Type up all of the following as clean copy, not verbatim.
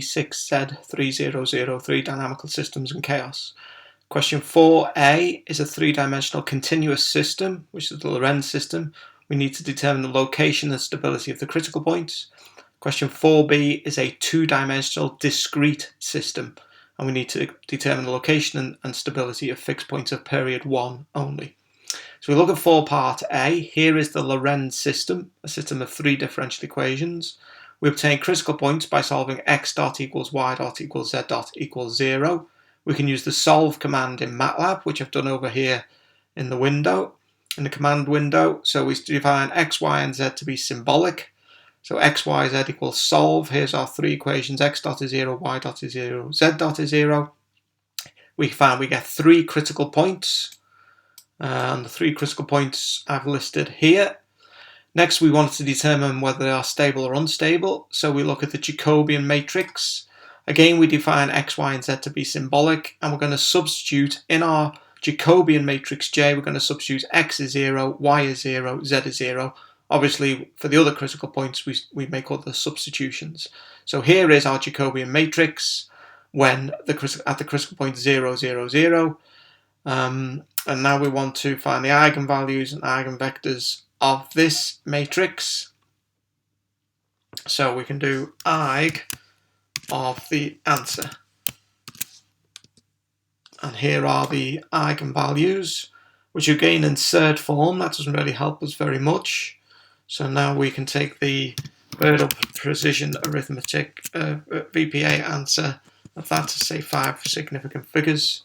6G6Z3003 Dynamical Systems and Chaos. Question 4a is a three-dimensional continuous system, which is the Lorentz system. We need to determine the location and stability of the critical points. Question 4b is a two-dimensional discrete system, and we need to determine the location and stability of fixed points of period 1 only. So we look at for part A. Here is the Lorentz system, a system of three differential equations. We obtain critical points by solving x dot equals y dot equals z dot equals 0. We can use the solve command in MATLAB, which I've done over here in the window, in the command window. So we define x, y, and z to be symbolic. So x, y, z equals solve. Here's our three equations. X dot is 0, y dot is 0, z dot is 0. We find we get three critical points. And the three critical points I've listed here. Next, we want to determine whether they are stable or unstable. So we look at the Jacobian matrix. Again, we define x, y, and z to be symbolic. And we're going to substitute in our Jacobian matrix J, we're going to substitute x is 0, y is 0, z is 0. Obviously, for the other critical points, we make other substitutions. So here is our Jacobian matrix when at the critical point 0, 0, 0. And now we want to find the eigenvalues and eigenvectors of this matrix. So we can do eig of the answer. And here are the eigenvalues, which again insert form. That doesn't really help us very much. So now we can take the Birdle precision arithmetic VPA answer of that to say 5 significant figures.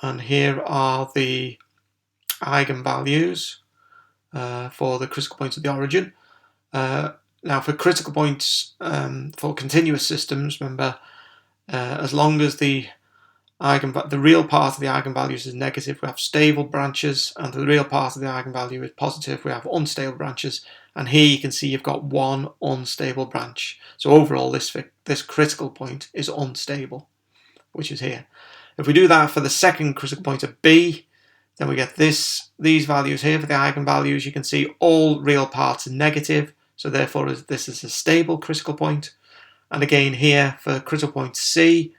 And here are the eigenvalues for the critical points of the origin. Now for critical points for continuous systems, remember, as long as the real part of the eigenvalues is negative, we have stable branches, and the real part of the eigenvalue is positive, we have unstable branches. And here you can see you've got one unstable branch. So overall, this critical point is unstable, which is here. If we do that for the second critical point of B, then we get these values here for the eigenvalues. You can see all real parts are negative, so therefore this is a stable critical point. And again here for critical point C,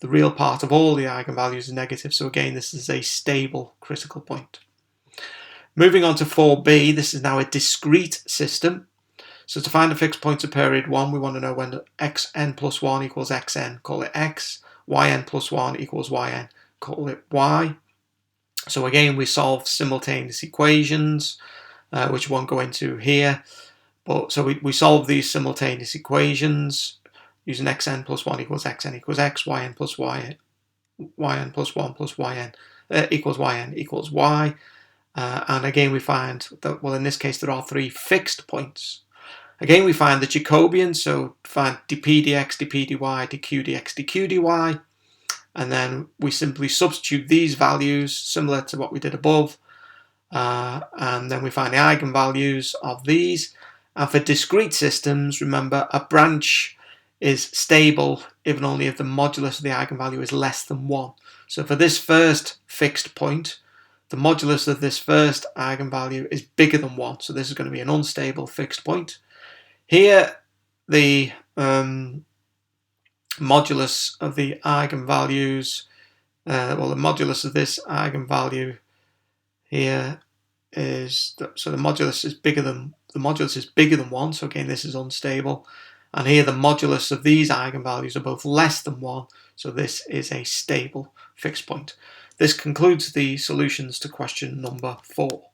the real part of all the eigenvalues is negative, so again this is a stable critical point. Moving on to 4b, this is now a discrete system. So to find the fixed points of period 1, we want to know when xn plus 1 equals xn, call it x. Yn plus 1 equals yn, call it y. So again, we solve simultaneous equations, which won't go into here. But so we solve these simultaneous equations using xn plus 1 equals xn equals x, yn plus y, yn plus 1 plus yn equals y. And again, we find that, well, in this case, there are three fixed points. Again, we find the Jacobian, so find dp dx, dp dy, dq dx, dq dy, and then we simply substitute these values, similar to what we did above, and then we find the eigenvalues of these. And for discrete systems, remember, a branch is stable even only if the modulus of the eigenvalue is less than 1. So for this first fixed point, the modulus of this first eigenvalue is bigger than 1, so this is going to be an unstable fixed point. Here, the modulus of the eigenvalues, the modulus of this eigenvalue here is, so the modulus is bigger than 1, so again this is unstable. And here the modulus of these eigenvalues are both less than 1, so this is a stable fixed point. This concludes the solutions to question number 4.